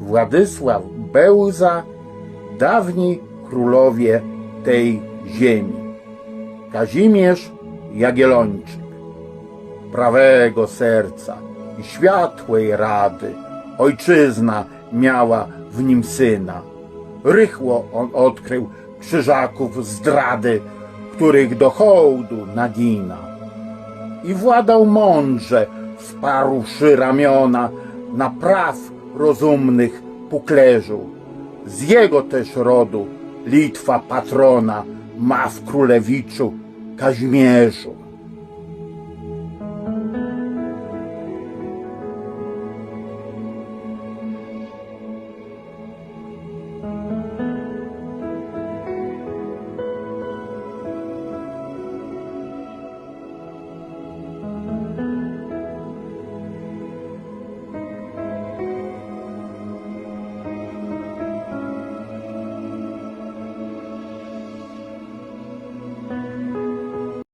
Władysław Bełza, dawni królowie tej ziemi. Kazimierz Jagiellończyk, prawego serca i światłej rady, ojczyzna miała w nim syna. Rychło on odkrył krzyżaków zdrady, których do hołdu nagina. I władał mądrze, wsparłszy ramiona na praw rozumnych puklerzu. Z jego też rodu Litwa patrona ma w królewiczu Kazimierzu.